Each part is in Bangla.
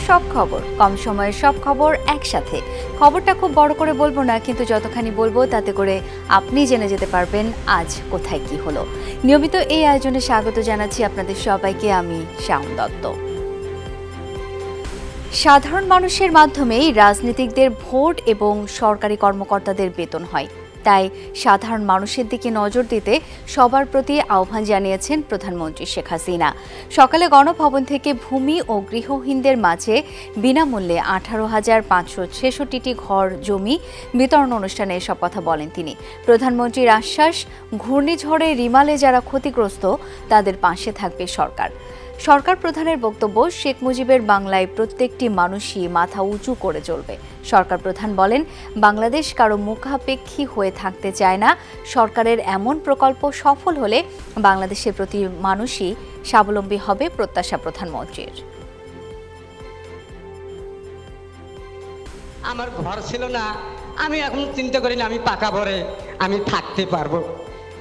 সব খবর, কম সময়ের সব খবর একসাথে। খবরটা খুব বড় করে বলবো না, কিন্তু যতখানি বলবো তাতে করে আপনি জেনে যেতে পারবেন আজ কোথায় কি হলো। নিয়মিত এই আয়োজনে স্বাগত জানাচ্ছি আপনাদের সবাইকে, আমি শাওন দত্ত। সাধারণ মানুষের মাধ্যমেই রাজনীতিকদের ভোট এবং সরকারি কর্মকর্তাদের বেতন হয়, তাই সাধারণ মানুষের দিকে নজর দিতে সবার প্রতি আহ্বান জানিয়েছেন প্রধানমন্ত্রী শেখ হাসিনা। সকালে গণভবন থেকে ভূমি ও গৃহহীনদের মাঝে বিনামূল্যে 18,566টি ঘর জমি বিতরণ অনুষ্ঠানে এসব কথা বলেন তিনি। প্রধানমন্ত্রীর আশ্বাস, ঘূর্ণিঝড়ে রিমালে যারা ক্ষতিগ্রস্ত তাদের পাশে থাকবে সরকার। সরকার প্রধানের বক্তব্য, শেখ মুজিবের বাংলায় প্রত্যেকটি মানুষই মাথা উঁচু করে চলবে। সরকার প্রধান বলেন, বাংলাদেশ কারো মুখাপেক্ষী হয়ে থাকতে চায় না। সরকারের এমন প্রকল্প সফল হলে বাংলাদেশের প্রতি মানুষই স্বাবলম্বী হবে, প্রত্যাশা প্রধানমন্ত্রীর। আমার ঘর ছিল না, আমি এখন চিন্তা করি না আমি পাকা ঘরে আমি থাকতে পারবো।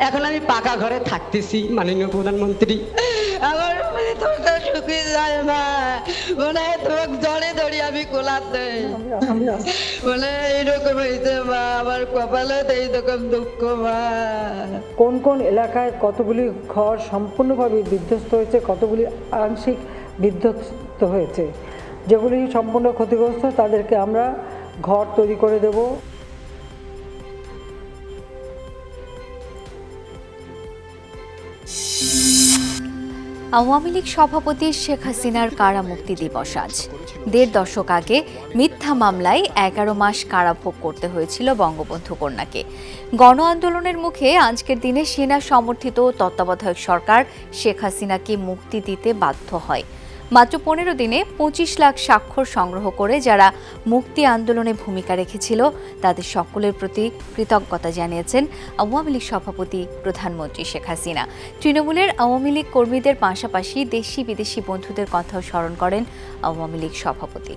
এখন আমি পাকা ঘরে থাকতেছি। মাননীয় প্রধানমন্ত্রী, আমার সুখী যায় না, মনে তোমার জড়ে ধরি আমি কোলাতে, মানে এইরকম হয়েছে মা, আমার কপালে এইরকম দুঃখ মা। কোন কোন এলাকায় কতগুলি ঘর সম্পূর্ণভাবে বিধ্বস্ত হয়েছে, কতগুলি আংশিক বিধ্বস্ত হয়েছে, যেগুলি সম্পূর্ণ ক্ষতিগ্রস্ত তাদেরকে আমরা ঘর তৈরি করে দেব। আওয়ামী লীগ সভাপতি শেখ হাসিনার কারা মুক্তি দিবস আজ। ১.৫ দশক আগে মিথ্যা মামলায় ১১ মাস কারাভোগ করতে হয়েছিল বঙ্গবন্ধু কন্যাকে। গণ আন্দোলনের মুখে আজকের দিনে সেনা সমর্থিত তত্ত্বাবধায়ক সরকার শেখ হাসিনাকে মুক্তি দিতে বাধ্য হয়। মাত্র ১৫ দিনে ২৫ লাখ স্বাক্ষর সংগ্রহ করে যারা মুক্তি আন্দোলনে ভূমিকা রেখেছিল তাদের সকলের প্রতি কৃতজ্ঞতা জানিয়েছেন আওয়ামী লীগ সভাপতি প্রধানমন্ত্রী শেখ হাসিনা। তৃণমূলের আওয়ামী লীগ কর্মীদের পাশাপাশি দেশি বিদেশি বন্ধুদের কথাও স্মরণ করেন আওয়ামী লীগ সভাপতি।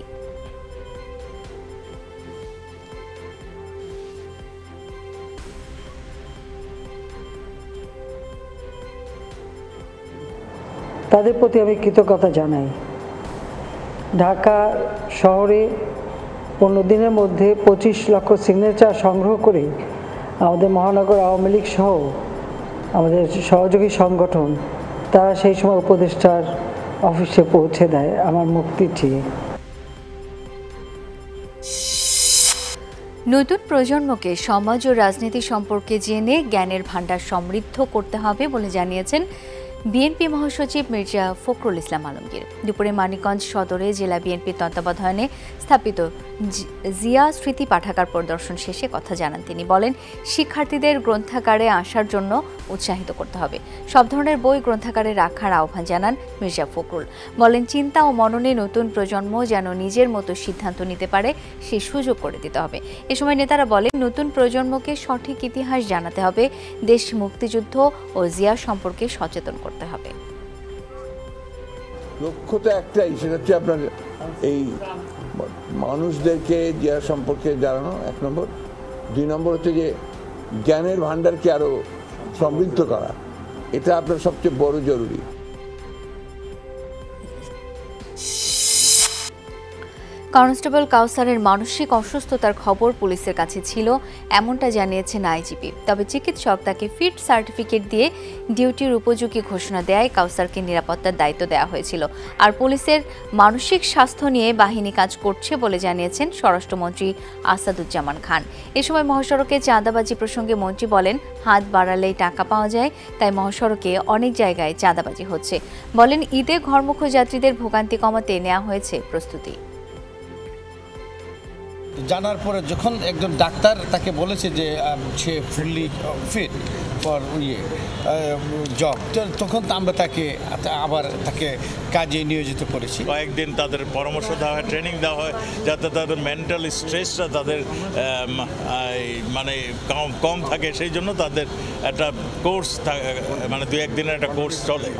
তাদের প্রতি আমি কৃতজ্ঞতা জানাই। ঢাকা শহরে 15 দিনের মধ্যে 25 লক্ষ সিগনেচার সংগ্রহ করে আমাদের মহানগর আওয়ামী লীগ সহ আমাদের সহযোগী সংগঠন তারা সেই সময় উপদেষ্টার অফিসে পৌঁছে দেয় আমার মুক্তি চেয়ে। নতুন প্রজন্মকে সমাজ ও রাজনীতি সম্পর্কে জেনে জ্ঞানের ভাণ্ডার সমৃদ্ধ করতে হবে বলে জানিয়েছেন বিএনপি মহাসচিব মির্জা ফখরুল ইসলাম আলমগীর। দুপুরে মানিকগঞ্জ সদরে জেলা বিএনপির তত্ত্বাবধানে স্থাপিত জিয়া স্মৃতি পাঠাগার পরিদর্শন শেষে কথা জানান তিনি। বলেন, শিক্ষার্থীদের গ্রন্থাগারে আসার জন্য উৎসাহিত করতে হবে। সব ধরনের বই গ্রন্থাগারে রাখার আহ্বান জানান মির্জা ফখরুল। বলেন, চিন্তা ও মননে নতুন প্রজন্ম যেন নিজের মতো সিদ্ধান্ত নিতে পারে সে সুযোগ করে দিতে হবে। এ সময় নেতারা বলেন, নতুন প্রজন্মকে সঠিক ইতিহাস জানাতে হবে, দেশ মুক্তিযুদ্ধ ও জিয়া সম্পর্কে সচেতন করতে হবে। লক্ষ্য তো একটাই, সেটা হচ্ছে আপনার এই মানুষদেরকে জিয়া সম্পর্কে জানানো, 1 নম্বর। 2 নম্বর হচ্ছে যে জ্ঞানের ভাণ্ডারকে আরো সমৃদ্ধ করা, এটা আপনার সবচেয়ে বড় জরুরি। কনস্টেবল কাউসারের মানসিক অসুস্থতার খবর পুলিশের কাছে ছিল, এমনটা জানিয়েছেন আইজিপি। তবে চিকিৎসক তাকে ফিট সার্টিফিকেট দিয়ে ডিউটির উপযোগী ঘোষণা দেয় কাউসারকে নিরাপত্তার দায়িত্ব দেওয়া হয়েছিল। আর পুলিশের মানসিক স্বাস্থ্য নিয়ে বাহিনী কাজ করছে বলে জানিয়েছেন স্বরাষ্ট্রমন্ত্রী আসাদুজ্জামান খান। এ সময় মহাসড়কে চাঁদাবাজি প্রসঙ্গে মন্ত্রী বলেন, হাত বাড়ালেই টাকা পাওয়া যায়, তাই মহাসড়কে অনেক জায়গায় চাঁদাবাজি হচ্ছে। বলেন, ঈদে ঘরমুখ যাত্রীদের ভোগান্তি কমাতে নেওয়া হয়েছে প্রস্তুতি। জানার পরে যখন একজন ডাক্তার তাকে বলেছে যে সে ফুললি ফিট ফর জব, তখন আমরা তাকে আবার কাজে নিয়োজিত করেছি। কয়েকদিন তাদের পরামর্শ দেওয়া হয়, ট্রেনিং দেওয়া হয়, যাতে তাদের মেন্টাল স্ট্রেসটা তাদের মানে কম থাকে। সেই জন্য তাদের একটা কোর্স মানে 2-1 দিনের একটা কোর্স চলে।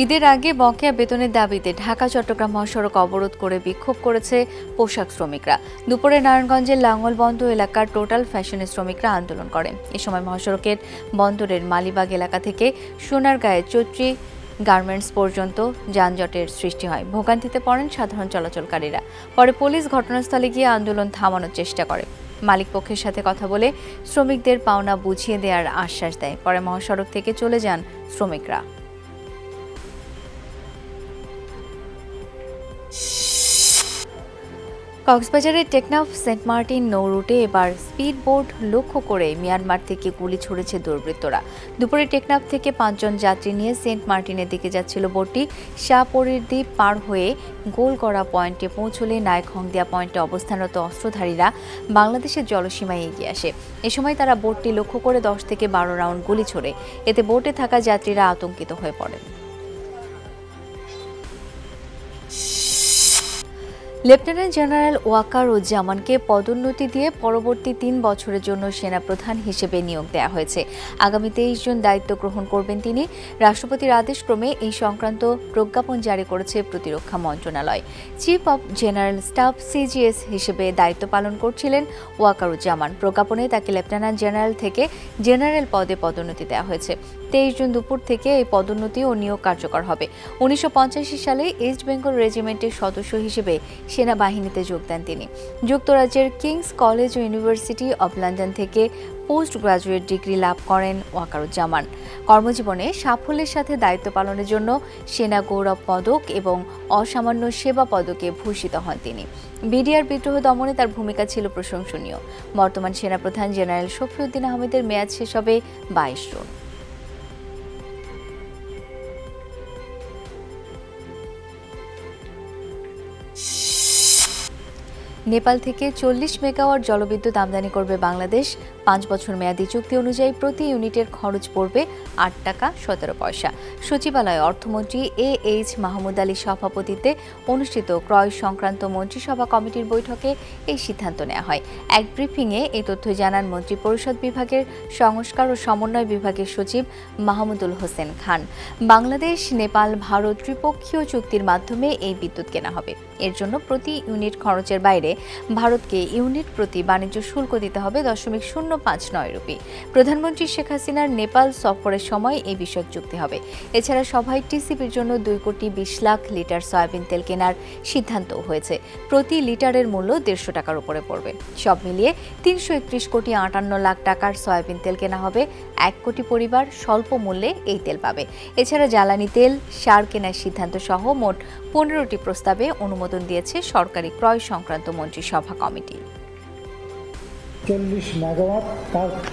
ঈদের আগে বকেয়া বেতনের দাবিতে ঢাকা চট্টগ্রাম মহাসড়ক অবরোধ করে বিক্ষোভ করেছে পোশাক শ্রমিকরা। দুপুরে নারায়ণগঞ্জের লাঙ্গলবন্দ এলাকার টোটাল ফ্যাশনের শ্রমিকরা আন্দোলন করেন। এ সময় মহাসড়কের বন্দরের মালিবাগ এলাকা থেকে সোনারগাঁয়ে চৈত্রী গার্মেন্টস পর্যন্ত যানজটের সৃষ্টি হয়। ভোগান্তিতে পড়েন সাধারণ চলাচলকারীরা। পরে পুলিশ ঘটনাস্থলে গিয়ে আন্দোলন থামানোর চেষ্টা করে। মালিক পক্ষের সাথে কথা বলে শ্রমিকদের পাওনা বুঝিয়ে দেওয়ার আশ্বাস দেয়। পরে মহাসড়ক থেকে চলে যান শ্রমিকরা। কক্সবাজারের টেকনাফ সেন্ট মার্টিন নৌ রুটে এবার স্পিড বোট লক্ষ্য করে মিয়ানমার থেকে গুলি ছুড়েছে দুর্বৃত্তরা। দুপুরে টেকনাফ থেকে 5 জন যাত্রী নিয়ে সেন্ট মার্টিনের দিকে যাচ্ছিল বোটটি। শাহপরীর দ্বীপ পার হয়ে গোলগড়া পয়েন্টে পৌঁছলে নায়কহংদিয়া পয়েন্টে অবস্থানরত অস্ত্রধারীরা বাংলাদেশের জলসীমায় এগিয়ে আসে। এ সময় তারা বোটটি লক্ষ্য করে 10 থেকে 12 রাউন্ড গুলি ছোড়ে। এতে বোটে থাকা যাত্রীরা আতঙ্কিত হয়ে পড়েন। লেফটেন্যান্ট জেনারেল ওয়াকারুজ্জামানকে পদোন্নতি দিয়ে পরবর্তী 3 বছরের জন্য সেনাপ্রধান হিসেবে নিয়োগ দেওয়া হয়েছে। আগামী 23 জুন দায়িত্ব গ্রহণ করবেন তিনি। রাষ্ট্রপতির আদেশক্রমে এই সংক্রান্ত প্রজ্ঞাপন জারি করেছে প্রতিরক্ষা মন্ত্রণালয়। Chief of general staff CGS হিসেবে দায়িত্ব পালন করছিলেন ওয়াকারুজ্জামান। প্রজ্ঞাপনে তাকে লেফটেন্যান্ট জেনারেল থেকে জেনারেল পদে পদোন্নতি দেওয়া হয়েছে। 23 জুন দুপুর থেকে এই পদোন্নতি ও নিয়োগ কার্যকর হবে। 1985 সালে ইস্ট বেঙ্গল রেজিমেন্টের সদস্য হিসেবে সেনাবাহিনীতে যোগ দেন তিনি। যুক্তরাজ্যের কিংস কলেজ ও ইউনিভার্সিটি অব লন্ডন থেকে পোস্ট গ্রাজুয়েট ডিগ্রি লাভ করেন ওয়াকারুজ্জামান। কর্মজীবনে সাফল্যের সাথে দায়িত্ব পালনের জন্য সেনা গৌরব পদক এবং অসামান্য সেবা পদকে ভূষিত হন তিনি। বিডিআর বিদ্রোহ দমনে তার ভূমিকা ছিল প্রশংসনীয়। বর্তমান সেনাপ্রধান জেনারেল শফিউদ্দিন আহমেদের মেয়াদ শেষ হবে 22 জুন। নেপাল থেকে 40 মেগাওয়াট জলবিদ্যুৎ আমদানি করবে বাংলাদেশ। 5 বছর মেয়াদী চুক্তি অনুযায়ী প্রতি ইউনিটের খরচ পড়বে 8 টাকা 17 পয়সা। সচিবালয়ে অর্থমন্ত্রী এইচ মাহমুদ আলীর সভাপতিত্বে অনুষ্ঠিত ক্রয় সংক্রান্ত মন্ত্রিসভা কমিটির বৈঠকে এই সিদ্ধান্ত নেওয়া হয়। এক ব্রিফিংয়ে এই তথ্য জানান মন্ত্রিপরিষদ বিভাগের সংস্কার ও সমন্বয় বিভাগের সচিব মাহমুদুল হোসেন খান। বাংলাদেশ, নেপাল, ভারত ত্রিপক্ষীয় চুক্তির মাধ্যমে এই বিদ্যুৎ কেনা হবে। এর জন্য প্রতি ইউনিট খরচের বাইরে ভারতকে ইউনিট প্রতি বাণিজ্য শুল্ক দিতে হবে 0.059 রুপি। প্রধানমন্ত্রী শেখ হাসিনার নেপাল সফরের সময় এই বিষয়ক চুক্তি হবে। এছাড়া সভায় টিসিপির জন্য 2,20,00,000 লিটার সয়াবিন তেল কেনার সিদ্ধান্তও হয়েছে। প্রতি লিটারের মূল্য 150 টাকার উপরে পড়বে। সব মিলিয়ে 331,58,00,000 টাকার সয়াবিন তেল কেনা হবে। 1 কোটি পরিবার স্বল্প মূল্যে এই তেল পাবে। এছাড়া জ্বালানি তেল, সার কেনার সিদ্ধান্ত সহ মোট 15টি প্রস্তাবে অনুমোদন দিয়েছে সরকারি ক্রয় সংক্রান্ত মন্ত্রিসভা কমিটি। 40 মেগাওয়াট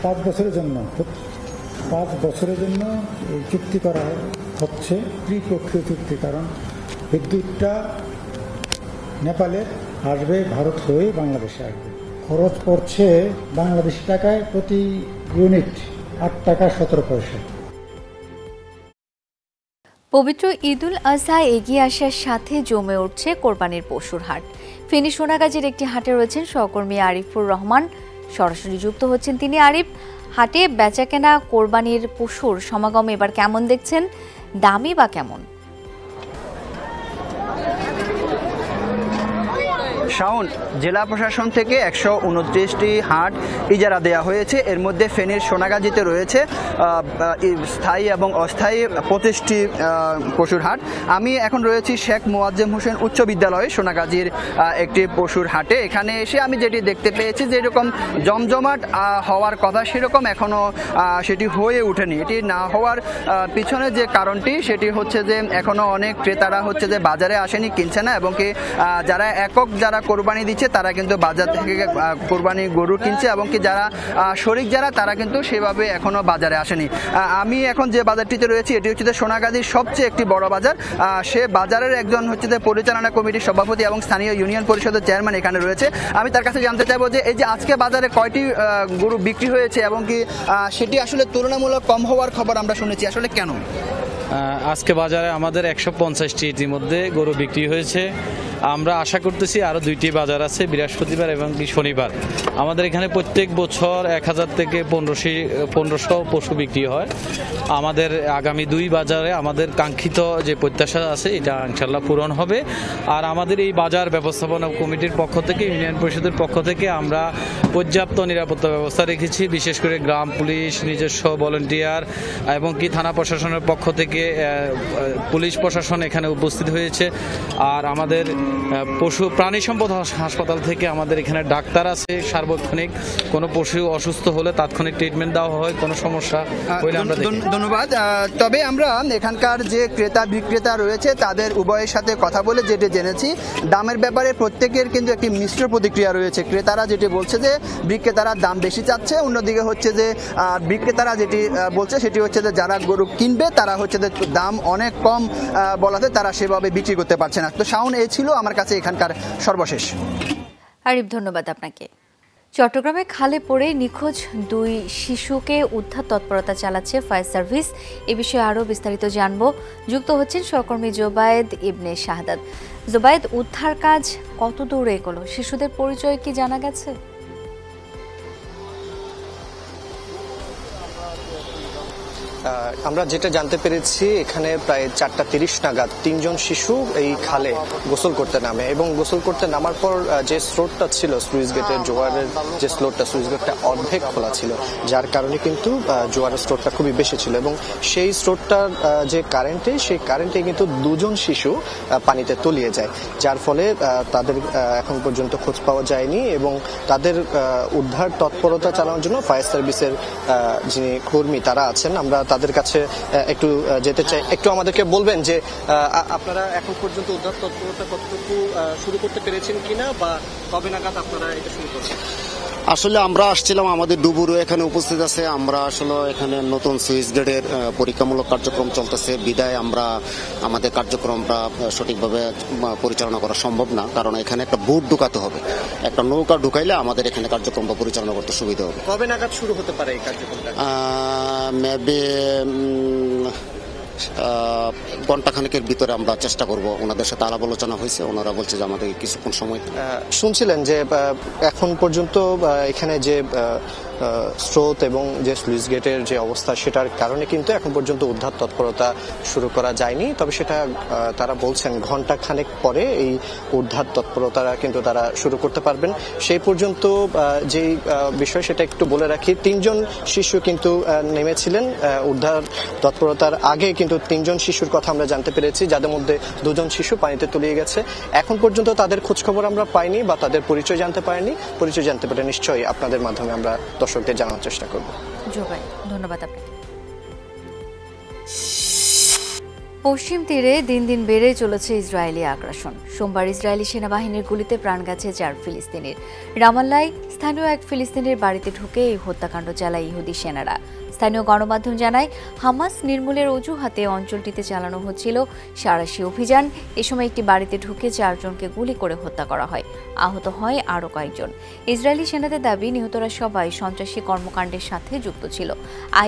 5 বছরের জন্য এই চুক্তি করা হচ্ছে, ত্রিপক্ষীয় চুক্তি। কারণ বিদ্যুৎটা নেপালে আসবে, ভারত হয়ে বাংলাদেশে আসবে। খরচ পড়ছে বাংলাদেশি টাকায় প্রতি ইউনিট 8 টাকা 17 পয়সা। পবিত্র ঈদুল আজহা এগিয়ে আসার সাথে জমে উঠছে কোরবানির পশুর হাট। ফেনী সোনাগাজীর একটি হাটে রয়েছেন সহকর্মী আরিফুর রহমান। সরাসরি যুক্ত হচ্ছেন তিনি। আরিফ, হাটে বেচাকেনা কোরবানির পশুর সমাগম এবার কেমন দেখছেন? দামই বা কেমন? শাওন, জেলা প্রশাসন থেকে 129টি হাট ইজারা দেওয়া হয়েছে। এর মধ্যে ফেনীর সোনাগাজীতে রয়েছে স্থায়ী এবং অস্থায়ী 25টি পশুর হাট। আমি এখন রয়েছি শেখ মোয়াজ্জেম হোসেন উচ্চ বিদ্যালয়ে সোনাগাজীর একটি পশুর হাটে। এখানে এসে আমি যেটি দেখতে পেয়েছি, যেরকম জমজমাট হওয়ার কথা সেরকম এখনও সেটি হয়ে ওঠেনি। এটি না হওয়ার পিছনে যে কারণটি সেটি হচ্ছে যে এখনও অনেক ক্রেতারা হচ্ছে যে বাজারে আসেনি, কিনছে না, এবং কি যারা কোরবানি দিচ্ছে তারা কিন্তু বাজার থেকে কোরবানি গরু কিনছে, এবং কি যারা শরিক তারা কিন্তু সেভাবে এখনো বাজারে আসেনি। আমি এখন যে বাজারটিতে রয়েছি এটি হচ্ছে সোনাগাজীর সবচেয়ে একটি বড় বাজার। সে বাজারের একজন হচ্ছে যে পরিচালনা কমিটির সভাপতি এবং স্থানীয় ইউনিয়ন পরিষদের চেয়ারম্যান এখানে রয়েছে। আমি তার কাছে জানতে চাইবো যে এই যে আজকে বাজারে কয়টি গরু বিক্রি হয়েছে, এবং কি সেটি আসলে তুলনামূলক কম হওয়ার খবর আমরা শুনেছি, আসলে কেন? আজকে বাজারে আমাদের 150টি ইতিমধ্যে গরু বিক্রি হয়েছে। আমরা আশা করতেছি আরও 2টি বাজার আছে, বৃহস্পতিবার এবং শনিবার। আমাদের এখানে প্রত্যেক বছর 1000 থেকে 1500 পশু বিক্রি হয়। আমাদের আগামী 2 বাজারে আমাদের কাঙ্ক্ষিত যে প্রত্যাশা আছে এটা ইনশাল্লাহ পূরণ হবে। আর আমাদের এই বাজার ব্যবস্থাপনা কমিটির পক্ষ থেকে, ইউনিয়ন পরিষদের পক্ষ থেকে আমরা পর্যাপ্ত নিরাপত্তা ব্যবস্থা রেখেছি, বিশেষ করে গ্রাম পুলিশ, নিজস্ব ভলান্টিয়ার এবং কি থানা প্রশাসনের পক্ষ থেকে পুলিশ প্রশাসন এখানে উপস্থিত হয়েছে। আর আমাদের পশু প্রাণী সম্পদ হাসপাতাল থেকে আমাদের এখানে ডাক্তার আছে সার্বক্ষণিক, কোনো পশু অসুস্থ হলে তাৎক্ষণিক ট্রিটমেন্ট দেওয়া হয়, কোনো সমস্যা হলে আমরা ধন্যবাদ। তবে আমরা এখানকার যে ক্রেতা বিক্রেতা রয়েছে তাদের উভয়ের সাথে কথা বলে যেটি জেনেছি, দামের ব্যাপারে প্রত্যেকের কিন্তু একটি মিশ্র প্রতিক্রিয়া রয়েছে। ক্রেতারা যেটি বলছে যে বিক্রেতারা দাম বেশি চাচ্ছে, অন্যদিকে হচ্ছে যে বিক্রেতারা যেটি বলছে সেটি হচ্ছে যে যারা গরু কিনবে তারা হচ্ছে যে দাম অনেক কম বলাতে তারা সেভাবে বিক্রি করতে পারছে না। তো শাওন, এই ছিল আমার কাছে এখানকার সর্বশেষ। আরিফ, ধন্যবাদ আপনাকে। চট্টগ্রামে খালে পড়ে নিখোঁজ 2 শিশুকে উদ্ধার তৎপরতা চালাচ্ছে ফায়ার সার্ভিস। এ বিষয়ে আরও বিস্তারিত জানবো। যুক্ত হচ্ছেন সহকর্মী জোবায়েদ ইবনে শাহাদাত। জোবায়েদ, উদ্ধার কাজ কত দূর এগোলো? শিশুদের পরিচয় কি জানা গেছে? আমরা যেটা জানতে পেরেছি, এখানে প্রায় 4:30 নাগাদ 3জন শিশু এই খালে গোসল করতে নামে এবং গোসল করতে নামার পর যে স্রোতটা ছিল সুইচ গেটের, জোয়ারের যে স্রোতটা, সুইচ গেটটা অর্ধেক খোলা ছিল, যার কারণে কিন্তু জোয়ারের স্রোতটা খুবই বেশি ছিল এবং সেই স্রোতটার যে কারেন্টে, সেই কারেন্টে কিন্তু 2জন শিশু পানিতে তলিয়ে যায়, যার ফলে তাদের এখন পর্যন্ত খোঁজ পাওয়া যায়নি এবং তাদের উদ্ধার তৎপরতা চালানোর জন্য ফায়ার সার্ভিসের যিনি কর্মী তারা আছেন, আমরা তাদের কাছে একটু যেতে চাই। একটু আমাদেরকে বলবেন যে আপনারা এখন পর্যন্ত উদ্ধার তৎপরতা কতটুকু শুরু করতে পেরেছেন কিনা বা কবে নাগাদ আপনারা এটা শুরু করছেন? আসলে আমরা আসছিলাম, আমাদের ডুবুরও এখানে উপস্থিত আছে। আমরা আসলে এখানে নতুন সুইচ গেটের পরীক্ষামূলক কার্যক্রম চলতেছে, বিদায় আমরা আমাদের কার্যক্রমটা সঠিকভাবে পরিচালনা করা সম্ভব না, কারণ এখানে একটা বুট ঢুকাতে হবে। একটা নৌকা ঢুকাইলে আমাদের এখানে কার্যক্রমটা পরিচালনা করতে সুবিধা হবে। কবে নাগাদ শুরু হতে পারে এই কার্যক্রমটা? মেবি ঘণ্টাখানেকের ভিতরে আমরা চেষ্টা করব। ওনাদের সাথে আলাপ আলোচনা হয়েছে, ওনারা বলছে যে আমাদের কিছুক্ষণ সময়। শুনছিলেন যে এখন পর্যন্ত এখানে যে স্রোত এবং যে স্লুইস গেটের যে অবস্থা, সেটার কারণে কিন্তু এখন পর্যন্ত উদ্ধার তৎপরতা শুরু করা যায়নি। তবে সেটা তারা বলছেন ঘণ্টাখানেক পরে এই উদ্ধার তৎপরতা কিন্তু তারা শুরু করতে পারবেন। সেই পর্যন্ত যেই বিষয় সেটা একটু বলে রাখি, 3জন শিশু কিন্তু নেমেছিলেন উদ্ধার তৎপরতার আগে, কিন্তু 3জন শিশুর কথা আমরা জানতে পেরেছি, যাদের মধ্যে 2জন শিশু পানিতে তলিয়ে গেছে। এখন পর্যন্ত তাদের খোঁজখবর আমরা পাইনি বা তাদের পরিচয় জানতে পারিনি। পরিচয় জানতে পারে নিশ্চয়ই আপনাদের মাধ্যমে আমরা দর্শকদের জানার চেষ্টা করব। ধন্যবাদ আপনাকে। পশ্চিম তীরে দিন দিন বেড়ে চলেছে ইসরায়েলি আগ্রাসন। সোমবার ইসরায়েলি সেনাবাহিনীর গুলিতে প্রাণ গেছে 4 ফিলিস্তিনির। রামাল্লায় স্থানীয় এক ফিলিস্তিনির বাড়িতে ঢুকে এই হত্যাকাণ্ড চালায় ইহুদি সেনারা। স্থানীয় গণমাধ্যম জানায়, হামাস নির্মূলের অজুহাতে অঞ্চলটিতে চালানো হচ্ছিল সাঁড়াশি অভিযান। এ সময় একটি বাড়িতে ঢুকে 4 জনকে গুলি করে হত্যা করা হয়। আহত হয় আরও কয়েকজন। ইসরায়েলি সেনাদের দাবি, নিহতরা সবাই সন্ত্রাসী কর্মকাণ্ডের সাথে যুক্ত ছিল।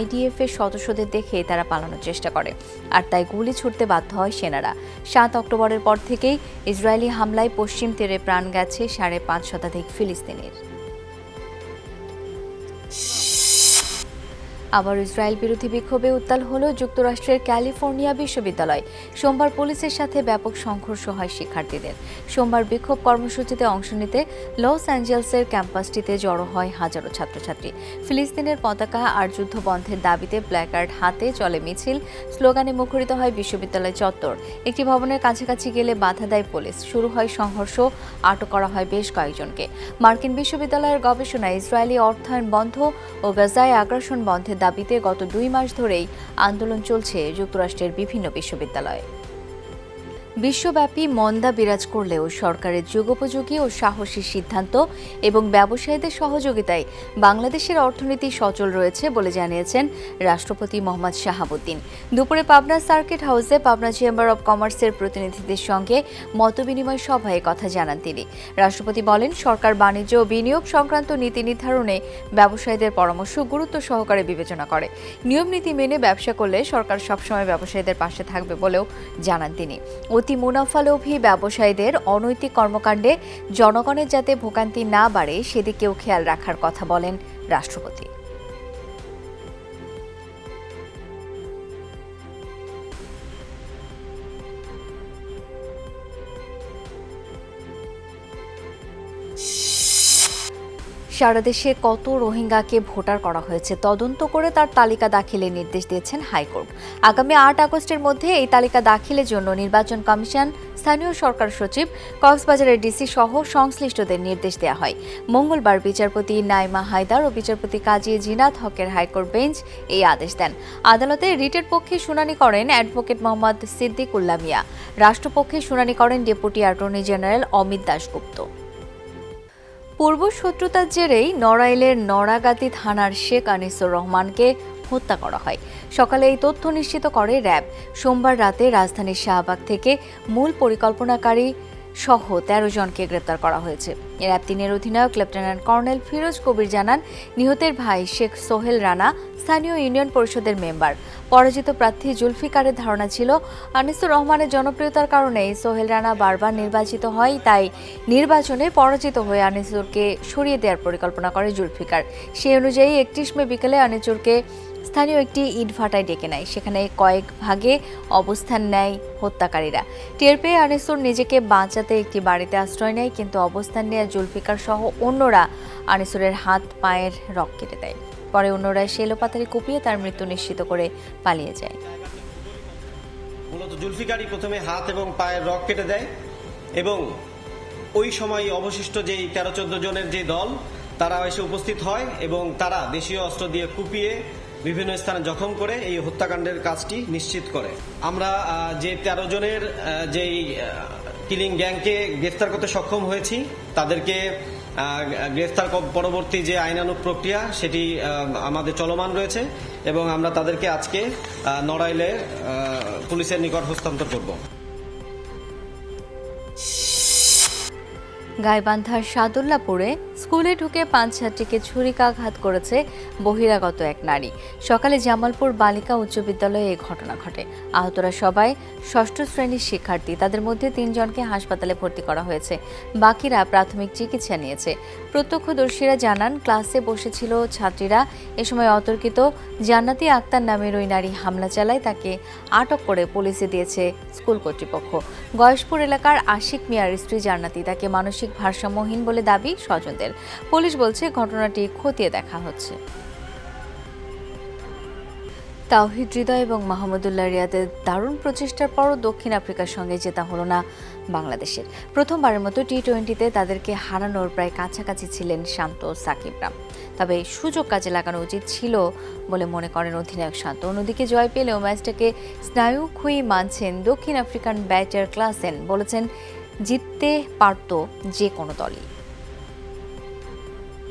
IDF এর সদস্যদের দেখে তারা পালানোর চেষ্টা করে, আর তাই গুলি ছুটতে বাধ্য হয় সেনারা। 7 অক্টোবরের পর থেকেই ইসরায়েলি হামলায় পশ্চিম তীরে প্রাণ গেছে 5.5 শতাধিক ফিলিস্তিনির। আবার ইসরায়েল বিরোধী বিক্ষোভে উত্তাল হল যুক্তরাষ্ট্রের ক্যালিফোর্নিয়া বিশ্ববিদ্যালয়। সোমবার পুলিশের সাথে ব্যাপক সংঘর্ষ হয় শিক্ষার্থীদের। সোমবার বিক্ষোভ কর্মসূচিতে অংশ নিতে লস অ্যাঞ্জেলসের ক্যাম্পাসটিতে জড়ো হয় হাজারো ছাত্রছাত্রী। ফিলিস্তিনের পতাকা আর যুদ্ধ বন্ধের দাবিতে প্ল্যাকার্ড হাতে চলে মিছিল। স্লোগানে মুখরিত হয় বিশ্ববিদ্যালয় চত্বর। একটি ভবনের কাছাকাছি গেলে বাধা দেয় পুলিশ। শুরু হয় সংঘর্ষ, আটক করা হয় বেশ কয়েকজনকে। মার্কিন বিশ্ববিদ্যালয়ের গবেষণায় ইসরায়েলি অর্থায়ন বন্ধ ও গাজায় আগ্রাসন বন্ধের দাবিতে গত 2 মাস ধরেই আন্দোলন চলছে যুক্তরাষ্ট্রের বিভিন্ন বিশ্ববিদ্যালয়ে। বিশ্বব্যাপী মন্দা বিরাজ করলেও সরকারের যুগোপযোগী ও সাহসী সিদ্ধান্ত এবং ব্যবসায়ীদের সহযোগিতায় বাংলাদেশের অর্থনীতি সচল রয়েছে বলে জানিয়েছেন রাষ্ট্রপতি মোহাম্মদ শাহাবুদ্দিন। দুপুরে পাবনা সার্কিট হাউসে পাবনা চেম্বার অব কমার্সের প্রতিনিধিদের সঙ্গে মতবিনিময় সভায় কথা জানান তিনি। রাষ্ট্রপতি বলেন, সরকার বাণিজ্য ও বিনিয়োগ সংক্রান্ত নীতি নির্ধারণে ব্যবসায়ীদের পরামর্শ গুরুত্ব সহকারে বিবেচনা করে। নিয়ম নীতি মেনে ব্যবসা করলে সরকার সবসময় ব্যবসায়ীদের পাশে থাকবে বলেও জানান তিনি। অতি মুনাফালোভী ব্যবসায়ীদের অনৈতিক কর্মকাণ্ডে জনগণের যাতে ভোগান্তি না বাড়ে সেদিকেও খেয়াল রাখার কথা বলেন রাষ্ট্রপতি। সারা দেশে কত রোহিঙ্গাকে ভোটার করা হয়েছে তদন্ত করে তার তালিকা দাখিলের নির্দেশ দিয়েছেন হাইকোর্ট। আগামী 8 আগস্টের মধ্যে এই তালিকা দাখিলের জন্য নির্বাচন কমিশন, স্থানীয় সরকার সচিব, কক্সবাজারের ডিসি সহ সংশ্লিষ্টদের নির্দেশ দেওয়া হয়। মঙ্গলবার বিচারপতি নাইমা হায়দার ও বিচারপতি কাজী জিনাত হকের হাইকোর্ট বেঞ্চ এই আদেশ দেন। আদালতে রিটের পক্ষে শুনানি করেন অ্যাডভোকেট মোহাম্মদ সিদ্দিকুল্লাহ মিয়া। রাষ্ট্রপক্ষে শুনানি করেন deputy attorney general Amit Dasgupta. পূর্ব শত্রুতার জেরেই নড়াইলের নড়াগাতি থানার শেখ আনিসুর রহমানকে হত্যা করা হয়। সকালে এই তথ্য নিশ্চিত করে র্যাব। সোমবার রাতে রাজধানীর শাহবাগ থেকে মূল পরিকল্পনাকারী সহ 13 জনকে গ্রেপ্তার করা হয়েছে। র্যাব 3-এর অধিনায়ক লেফটেন্যান্ট কর্নেল ফিরোজ কবির জানান, নিহতের ভাই শেখ সোহেল রানা স্থানীয় ইউনিয়ন পরিষদের মেম্বার। পরাজিত প্রার্থী জুলফিকারের ধারণা ছিল আনিসুর রহমানের জনপ্রিয়তার কারণেই সোহেল রানা বারবার নির্বাচিত হয়, তাই নির্বাচনে পরাজিত হয়ে আনিসুরকে সরিয়ে দেওয়ার পরিকল্পনা করে জুলফিকার। সেই অনুযায়ী 31 মে বিকেলে আনিসুরকে স্থানীয় একটি ইটভাটায় ডেকে নেয়। সেখানে কয়েক ভাগে অবস্থান নেয় হত্যাকারীরা। টের পেয়ে আনিসুর নিজেকে বাঁচাতে একটি বাড়িতে আশ্রয় নেয়, কিন্তু অবস্থান নেওয়া জুলফিকার সহ অন্যরা আনিসুরের হাত পায়ের রক কেটে দেয়। পরে অন্যরা শেলোপাতারি কুপিয়ে তার মৃত্যু নিশ্চিত করে পালিয়ে যায়। মূলত জুলফিকারই প্রথমে হাত এবং পায়ের রক কেটে দেয় এবং ওই সময় অবশিষ্ট যেই 13-14 জনের যে দল তারা এসে উপস্থিত হয় এবং তারা দেশীয় অস্ত্র দিয়ে কুপিয়ে বিভিন্ন স্থানে জখম করে এই হত্যাকাণ্ডের কাজটি নিশ্চিত করে। আমরা যে 13 জনের যেই কিলিং গ্যাংকে গ্রেফতার করতে সক্ষম হয়েছি, তাদেরকে গ্রেফতার পরবর্তী যে আইনানুগ প্রক্রিয়া সেটি আমাদের চলমান রয়েছে এবং আমরা তাদেরকে আজকে নড়াইলে পুলিশের নিকট হস্তান্তর করব। গাইবান্ধার সাদুল্লাপুরে স্কুলে ঢুকে 5 ছাত্রীকে ছুরিকাঘাত করেছে বহিরাগত এক নারী। সকালে জামালপুর বালিকা উচ্চ বিদ্যালয়ে এই ঘটনা ঘটে। আহতরা সবাই 6ষ্ঠ শ্রেণীর শিক্ষার্থী। তাদের মধ্যে 3 জনকে হাসপাতালে ভর্তি করা হয়েছে, বাকিরা প্রাথমিক চিকিৎসা নিয়েছে। প্রত্যক্ষদর্শীরা জানান, ক্লাসে বসেছিল ছাত্রীরা। এ সময় অতর্কিত জান্নাতি আক্তার নামের ওই নারী হামলা চালায়। তাকে আটক করে পুলিশে দিয়েছে স্কুল কর্তৃপক্ষ। গয়েশপুর এলাকার আশিক মিয়ার স্ত্রী জান্নাতি, তাকে মানসিক ভারসাম্যহীন বলে দাবি স্বজনদের। পুলিশ বলছে ঘটনাটি খতিয়ে দেখা হচ্ছে। তাওহিদ হৃদয় এবং মাহমুদুল্লাহ রিয়াদের দারুণ প্রচেষ্টার পরও দক্ষিণ আফ্রিকার সঙ্গে জেতা হলো না বাংলাদেশের। প্রথমবারের মতো টি-20তে তাদেরকে হারানোর প্রায় কাছাকাছি ছিলেন শান্ত ও সাকিবরা। তবে সুযোগ কাজে লাগানো উচিত ছিল বলে মনে করেন অধিনায়ক শান্ত। অন্যদিকে জয় পেলেও ম্যাচটাকে স্নায়ু খুঁই মানছেন দক্ষিণ আফ্রিকান ব্যাটার ক্লাসেন। বলেছেন, জিততে পারত যে কোনো দলই।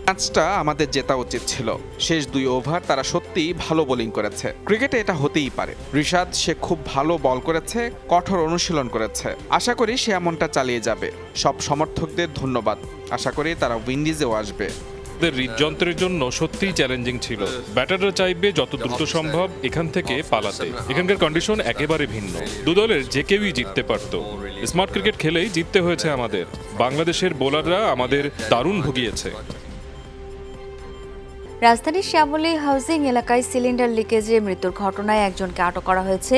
ম্যাচটা আমাদের জেতা উচিত ছিল। শেষ 2 ওভার তারা সত্যিই ভালো বোলিং করেছে। ক্রিকেটে এটা হতেই পারে। রিশাদ সে খুব ভালো বল করেছে, কঠোর অনুশীলন করেছে। আশা করি সে এমনটা চালিয়ে যাবে। সব সমর্থকদের ধন্যবাদ। আশা করি তারা উইন্ডিজেও আসবে। হৃদযন্ত্রের জন্য সত্যিই চ্যালেঞ্জিং ছিল। ব্যাটাররা চাইবে যত দ্রুত সম্ভব এখান থেকে পালাতে। এখানকার কন্ডিশন একেবারে ভিন্ন। দু দলের যে কেউই জিততে পারত। স্মার্ট ক্রিকেট খেলেই জিততে হয়েছে আমাদের। বাংলাদেশের বোলাররা আমাদের দারুণ ভুগিয়েছে। রাজধানীর শ্যামলী হাউজিং এলাকায় সিলিন্ডার লিকেজে মৃত্যুর ঘটনায় একজনকে আটক করা হয়েছে।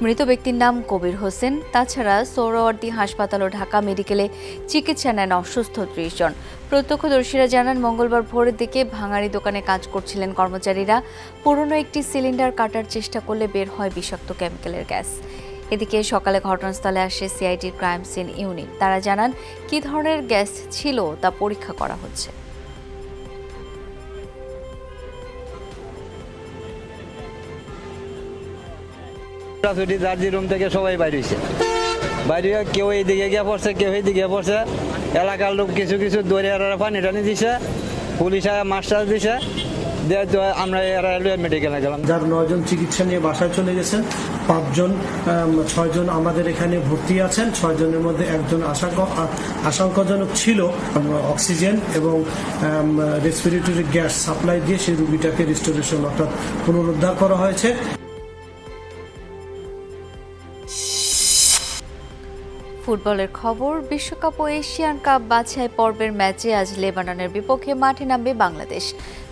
মৃত ব্যক্তির নাম কবির হোসেন। তাছাড়া সোহরাওয়ার্দী হাসপাতাল ও ঢাকা মেডিকেলে চিকিৎসা নেন অসুস্থ 30 জন। প্রত্যক্ষদর্শীরা জানান, মঙ্গলবার ভোরের দিকে ভাঙাড়ি দোকানে কাজ করছিলেন কর্মচারীরা। পুরনো একটি সিলিন্ডার কাটার চেষ্টা করলে বের হয় বিষাক্ত কেমিক্যালের গ্যাস। এদিকে সকালে ঘটনাস্থলে আসে সিআইডির ক্রাইম সিন ইউনিট। তারা জানান, কী ধরনের গ্যাস ছিল তা পরীক্ষা করা হচ্ছে। রুম থেকে সবাই বাইরে হয়েছে। বাইরে কেউ এইদিকে গিয়ে পড়ছে, কেউ এইদিকে পড়ছে। এলাকার লোক কিছু কিছু দৌড়ে পানি টানি দিছে, পুলিশ মাস্টার দিছে। আমরা মেডিকেলে গেলাম। যার 9 জন চিকিৎসা নিয়ে বাসায় চলে গেছেন। 6 জন আমাদের এখানে ভর্তি আছেন। 6 জনের মধ্যে একজন আশঙ্কাজনক ছিল। অক্সিজেন এবং রেসপিরেটরি গ্যাস সাপ্লাই দিয়ে সেই রোগীটাকে রিস্টোরেশন অর্থাৎ পুনরুদ্ধার করা হয়েছে। ফুটবলের খবর। বিশ্বকাপ ও এশিয়ান কাপ বাছাই পর্বের ম্যাচে আজ লেবাননের বিপক্ষে মাঠে নামবে বাংলাদেশ।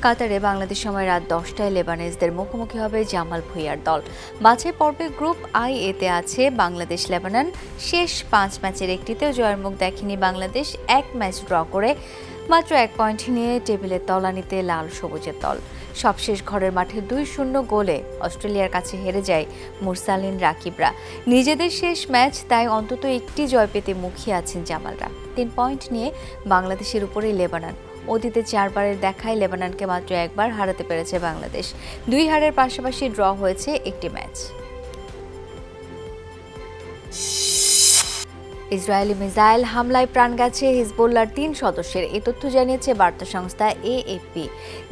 কাতারে বাংলাদেশ সময় রাত 10টায় লেবানিজদের মুখোমুখি হবে জামাল ভুঁইয়ার দল। বাছাই পর্বে গ্রুপ আই এতে আছে বাংলাদেশ লেবানন। শেষ 5 ম্যাচের একটিতেও জয়ের মুখ দেখেনি বাংলাদেশ। 1 ম্যাচ ড্র করে মাত্র 1 পয়েন্ট নিয়ে টেবিলের তলানিতে লাল সবুজের দল। সবশেষ ঘরের মাঠে 2-0 গোলে অস্ট্রেলিয়ার কাছে হেরে যায় মুরসালিন রাকিবরা। নিজেদের শেষ ম্যাচ, তাই অন্তত একটি জয় পেতে মুখিয়ে আছেন জামালরা। 3 পয়েন্ট নিয়ে বাংলাদেশের উপরেই লেবানন। অতীতে 4 বারের দেখায় লেবাননকে মাত্র 1 বার হারাতে পেরেছে বাংলাদেশ। 2 হারের পাশাপাশি ড্র হয়েছে একটি ম্যাচ। ইসরায়েলি মিসাইল হামলায় প্রাণ গেছে হিজবুল্লাহর 3 সদস্যের। এই তথ্য জানিয়েছে বার্তা সংস্থা এএফপি।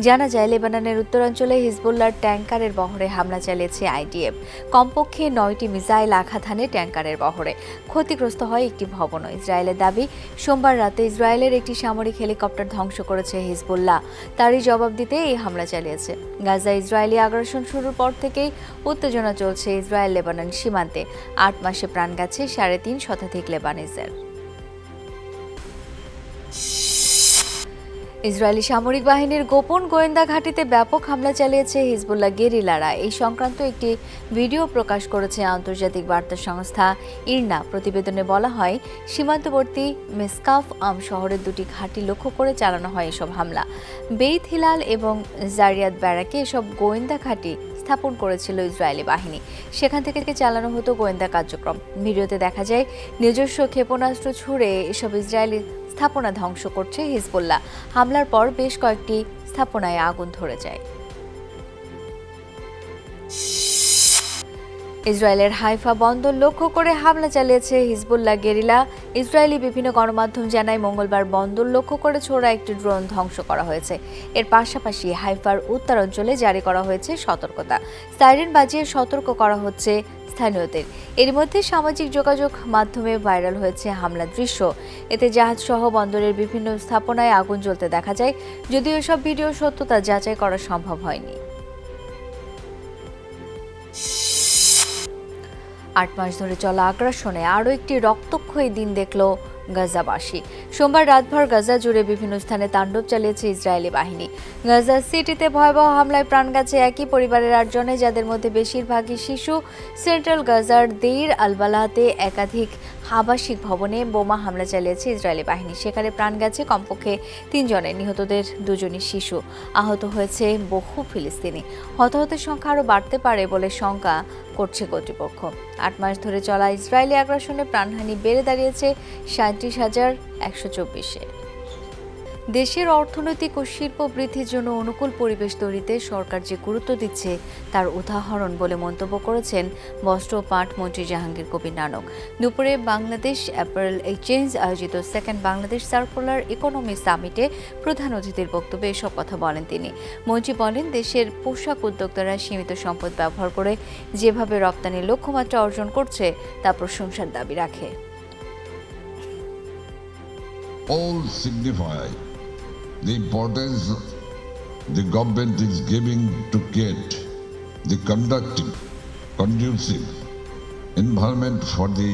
জানা যায়, লেবাননের উত্তরাঞ্চলে হিজবুল্লাহর ট্যাঙ্কারের বহরে হামলা চালিয়েছে আইডিএফ। কমপক্ষে 9টি মিসাইল আঘাত হানে ট্যাঙ্কারের বহরে। ক্ষতিগ্রস্ত হয় একটি ভবনও। ইসরায়েলের দাবি, সোমবার রাতে ইসরায়েলের একটি সামরিক হেলিকপ্টার ধ্বংস করেছে হিজবুল্লাহ। তারই জবাব দিতে এই হামলা চালিয়েছে। গাজা ইসরায়েলি আগ্রাসন শুরুর পর থেকেই উত্তেজনা চলছে ইসরায়েল লেবানন সীমান্তে। 8 মাসে প্রাণ গেছে 3.5 শতাধিক লেবানিজের। ইসরায়েলি সামরিক বাহিনীর গোপন গোয়েন্দা ঘাঁটিতে ব্যাপক হামলা চালিয়েছে হিজবুল্লাহ গেরিলারা। এই সংক্রান্ত একটি ভিডিও প্রকাশ করেছে আন্তর্জাতিক বার্তা সংস্থা ইরনা। প্রতিবেদনে বলা হয়, সীমান্তবর্তী মেসকাফ শহরের 2টি ঘাঁটি লক্ষ্য করে চালানো হয় এসব হামলা। বেইত হিলাল এবং জারিয়াত ব্যারাকে এসব গোয়েন্দা ঘাঁটি স্থাপন করেছিল ইসরায়েলি বাহিনী। সেখান থেকে চালানো হতো গোয়েন্দা কার্যক্রম। ভিডিওতে দেখা যায়, নিজস্ব ক্ষেপণাস্ত্র ছুড়ে এসব ইসরায়েলি স্থাপনা ধ্বংস করছে হিজবুল্লাহ। হামলার পর বেশ কয়েকটি স্থাপনায় আগুন ধরে যায়। ইসরায়েলের হাইফা বন্দর লক্ষ্য করে হামলা চালিয়েছে হিজবুল্লাহ গেরিলা। ইসরায়েলি বিভিন্ন গণমাধ্যম জানায়, মঙ্গলবার বন্দর লক্ষ্য করে ছোড়া একটি ড্রোন ধ্বংস করা হয়েছে। এর পাশাপাশি হাইফার উত্তরাঞ্চলে জারি করা হয়েছে সতর্কতা। সাইরেন বাজিয়ে সতর্ক করা হচ্ছে স্থানীয়দের। এর মধ্যে সামাজিক যোগাযোগ মাধ্যমে ভাইরাল হয়েছে হামলার দৃশ্য। এতে জাহাজসহ বন্দরের বিভিন্ন স্থাপনায় আগুন জ্বলতে দেখা যায়। যদিও এসব ভিডিও সত্যতা যাচাই করা সম্ভব হয়নি। 8 মাস ধরে চলা আগ্রাসনে আরও একটি রক্তক্ষয়ী দিন দেখল গাজাবাসী। সোমবার রাতভর গাজা জুড়ে বিভিন্ন স্থানে তাণ্ডব চালিয়েছে ইসরায়েলি বাহিনী। গাজা সিটিতে ভয়াবহ হামলায় প্রাণ গেছে একই পরিবারের 8 জনে, যাদের মধ্যে বেশিরভাগই শিশু। সেন্ট্রাল গাজার দেইর আল-বালাতে একাধিক আবাসিক ভবনে বোমা হামলা চালিয়েছে ইসরায়েলি বাহিনী। সেখানে প্রাণ গেছে কমপক্ষে 3 জনের। নিহতদের 2 জনই শিশু। আহত হয়েছে বহু ফিলিস্তিনি। হতাহতের সংখ্যা আরও বাড়তে পারে বলে শঙ্কা করছে কর্তৃপক্ষ। 8 মাস ধরে চলা ইসরায়েলি আগ্রাসনে প্রাণহানি বেড়ে দাঁড়িয়েছে 37,124-এ। দেশের অর্থনৈতিক ও শিল্প বৃদ্ধির জন্য অনুকূল পরিবেশ তৈরিতে সরকার যে গুরুত্ব দিচ্ছে তার উদাহরণ বলে মন্তব্য করেছেন বস্ত্র ও পাট মন্ত্রী জাহাঙ্গীর কবির নানক। দুপুরে বাংলাদেশ অ্যাপারেল এক্সচেঞ্জ আয়োজিত 2nd বাংলাদেশ সার্কুলার ইকোনমি সামিটে প্রধান অতিথির বক্তব্যে এসব কথা বলেন তিনি। মন্ত্রী বলেন, দেশের পোশাক উদ্যোক্তারা সীমিত সম্পদ ব্যবহার করে যেভাবে রপ্তানির লক্ষ্যমাত্রা অর্জন করছে তা প্রশংসার দাবি রাখে। All signify the importance the government is giving to create the conducive environment for the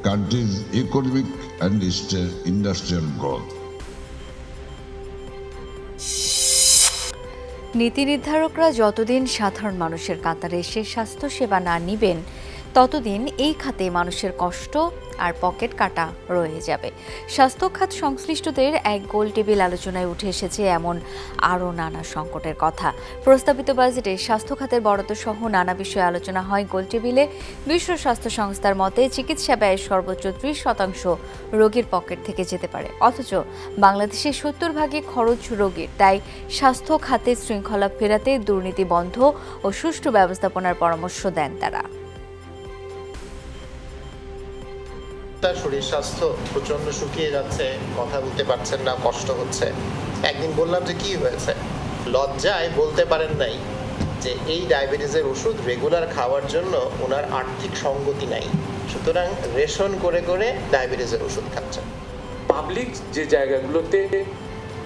country's economic and industrial growth. নীতি নির্ধারকরা যতদিন সাধারণ মানুষের কাতারে এসে স্বাস্থ্যসেবা না নিবেন, ততদিন এই খাতে মানুষের কষ্ট আর পকেট কাটা রয়ে যাবে। স্বাস্থ্য খাত সংশ্লিষ্টদের এক গোল টেবিল আলোচনায় উঠে এসেছে এমন আরও নানা সংকটের কথা। প্রস্তাবিত বাজেটে স্বাস্থ্য খাতের বরাদ্দ সহ নানা বিষয়ে আলোচনা হয় গোল টেবিলে। বিশ্ব স্বাস্থ্য সংস্থার মতে চিকিৎসা ব্যয়ের সর্বোচ্চ 30% রোগীর পকেট থেকে যেতে পারে, অথচ বাংলাদেশে 70% খরচ রোগীর। তাই স্বাস্থ্য খাতে শৃঙ্খলা ফেরাতে দুর্নীতি বন্ধ ও সুষ্ঠু ব্যবস্থাপনার পরামর্শ দেন তারা। তার শরীর স্বাস্থ্য প্রচন্ড শুকিয়ে যাচ্ছে, কথা বলতে পারছেন না, কষ্ট হচ্ছে। একদিন বললাম যে কি হয়েছে, লজ্জায় বলতে পারেন নাই যে এই ডায়াবেটিসের ওষুধ রেগুলার খাওয়ার জন্য ওনার আর্থিক সঙ্গতি নাই, সুতরাং রেশন করে করে ডায়াবেটিসের ওষুধ খাচ্ছেন। পাবলিক যে জায়গাগুলোতে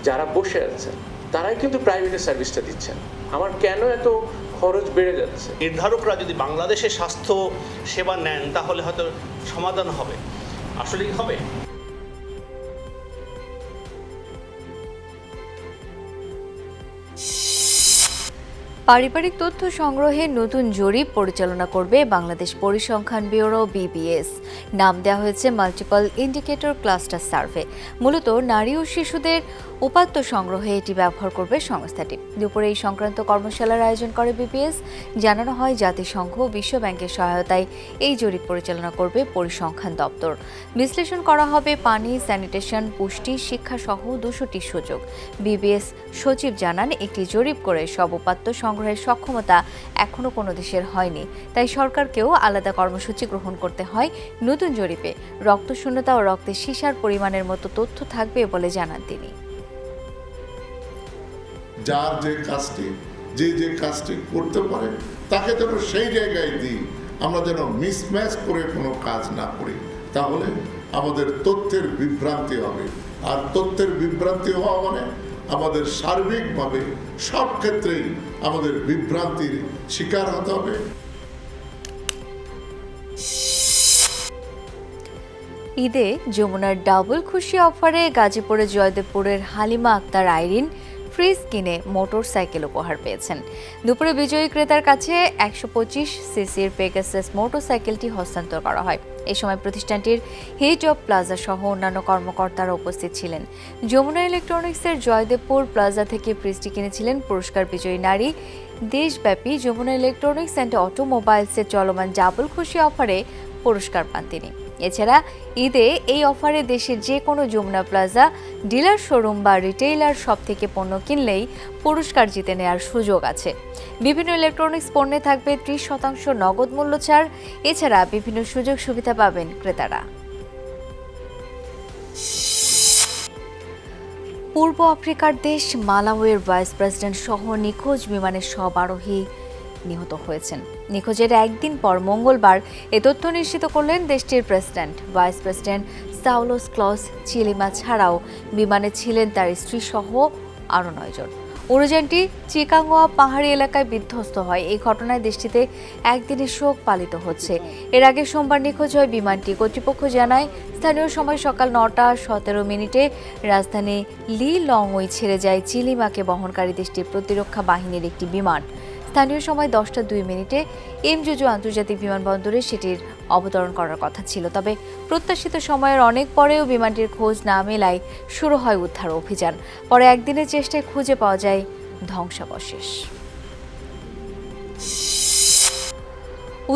যারা বসে আছেন তারাই কিন্তু প্রাইভেটের সার্ভিসটা দিচ্ছেন। আমার কেন এত খরচ বেড়ে যাচ্ছে? নির্ধারকরা যদি বাংলাদেশে স্বাস্থ্য সেবা নেন তাহলে হয়তো সমাধান হবে। আসলেই হবে। পারিবারিক তথ্য সংগ্রহে নতুন জরিপ পরিচালনা করবে বাংলাদেশ পরিসংখ্যান ব্যুরো বিবিএস। নাম দেওয়া হয়েছে মাল্টিপল ইন্ডিকেটর ক্লাস্টার সার্ভে। মূলত নারী ও শিশুদের উপাত্ত সংগ্রহে এটি ব্যবহার করবে সংস্থাটি। দুপুরে এই সংক্রান্ত কর্মশালার আয়োজন করে বিবিএস। জানানো হয় জাতিসংঘ ও বিশ্ব ব্যাংকের সহায়তায় এই জরিপ পরিচালনা করবে পরিসংখ্যান দপ্তর। বিশ্লেষণ করা হবে পানি, স্যানিটেশন, পুষ্টি, শিক্ষা সহ 200টি সুযোগ। বিবিএস সচিব জানান, একটি জরিপ করে সব উপাত্ত সংগ্রহের সক্ষমতা এখনো কোনো দেশের হয়নি, তাই সরকারকেও আলাদা কর্মসূচি গ্রহণ করতে হয়। নতুন জরিপে রক্তশূন্যতা ও রক্তে সীসার পরিমাণের মতো তথ্য থাকবে বলে জানান তিনি। যার যে কাজটি যে কাজটি করতে পারে তাকে যেন সেই জায়গায় দিই, আমরা যেন মিসম্যাচ করে কোনো কাজ না করি, তাহলে আমাদের তথ্যের বিভ্রান্তি হবে। আর তথ্যের বিভ্রান্তি হওয়া মানে আমাদের সার্বিকভাবে সব ক্ষেত্রেই আমাদের বিভ্রান্তির শিকার হতে হবে। ঈদে যমুনার ডাবল খুশি অফারে গাজীপুরে জয়দেবপুরের হালিমা আক্তার আইরিন ফ্রিজ কিনে মোটর সাইকেল উপহার পেয়েছেন। দুপুরে বিজয়ী ক্রেতার কাছে 125 সিসির পেগাসাস মোটরসাইকেলটি হস্তান্তর করা হয়। এই সময় প্রতিষ্ঠানটির হেড অব প্লাজা সহ অন্যান্য কর্মকর্তারা উপস্থিত ছিলেন। যমুনা ইলেকট্রনিক্সের জয়দেবপুর প্লাজা থেকে ফ্রিজটি কিনেছিলেন পুরস্কার বিজয়ী নারী। দেশব্যাপী যমুনা ইলেকট্রনিক্স অ্যান্ড অটোমোবাইলসের চলমান ডাবল খুশি অফারে পুরস্কার পান তিনি। এছাড়া ঈদে এই অফারে দেশের যে কোনো যমুনা প্লাজা ডিলার শোরুম বা রিটেইলার শপ থেকে পণ্য কিনলেই পুরস্কার জিতে নেওয়ার সুযোগ আছে। বিভিন্ন ইলেকট্রনিক্স পণ্যে থাকবে 30% নগদ মূল্য ছাড়। এছাড়া বিভিন্ন সুযোগ সুবিধা পাবেন ক্রেতারা। পূর্ব আফ্রিকার দেশ মালাউইর ভাইস প্রেসিডেন্ট সহ নিখোঁজ বিমানের সব আরোহী নিহত হয়েছেন। নিখোঁজের একদিন পর মঙ্গলবার এ তথ্য নিশ্চিত করলেন দেশটির প্রেসিডেন্ট। ভাইস প্রেসিডেন্ট সাউলোস ক্লস চিলিমা ছাড়াও বিমানে ছিলেন তার স্ত্রী সহ আরও 9 জন। উড়োযানটি চিকাগোয়া পাহাড়ি এলাকায় বিধ্বস্ত হয়। এই ঘটনায় দেশটিতে একদিনের শোক পালিত হচ্ছে। এর আগে সোমবার নিখোঁজ হয় বিমানটি। কর্তৃপক্ষ জানায়, স্থানীয় সময় সকাল 9:17 রাজধানী লি লংওয়ে ছেড়ে যায় চিলিমাকে বহনকারী দেশটির প্রতিরক্ষা বাহিনীর একটি বিমান। স্থানীয় সময় 10:02 এমজুজু আন্তর্জাতিক বিমানবন্দরে সেটির অবতরণ করার কথা ছিল। তবে প্রত্যাশিত সময়ের অনেক পরেও বিমানটির খোঁজ না মেলায় শুরু হয় উদ্ধার অভিযান। পরে একদিনের চেষ্টায় খুঁজে পাওয়া যায় ধ্বংসাবশেষ।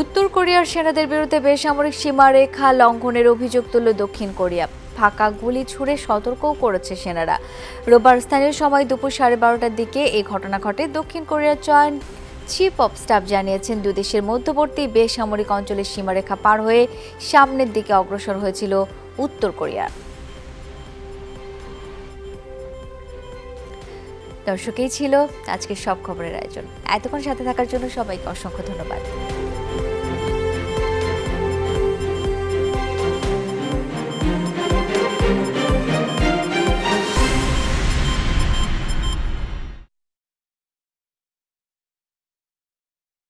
উত্তর কোরিয়ার সেনাদের বিরুদ্ধে বেসামরিক সীমারেখা লঙ্ঘনের অভিযোগ তুলল দক্ষিণ কোরিয়া। ফাঁকা গুলি ছুড়ে সতর্কও করেছে সেনারা। রোববার স্থানীয় সময় দুপুর 12:30টার দিকে এই ঘটনা ঘটে। দক্ষিণ কোরিয়ার জয়েন্ট চিফ অব স্টাফ জানিয়েছেন, দুই দেশের মধ্যবর্তী বেসামরিক অঞ্চলের সীমারেখা পার হয়ে সামনের দিকে অগ্রসর হয়েছিল উত্তর কোরিয়া। দর্শক, এই ছিল আজকের সব খবরের আয়োজন। এতক্ষণ সাথে থাকার জন্য সবাইকে অসংখ্য ধন্যবাদ।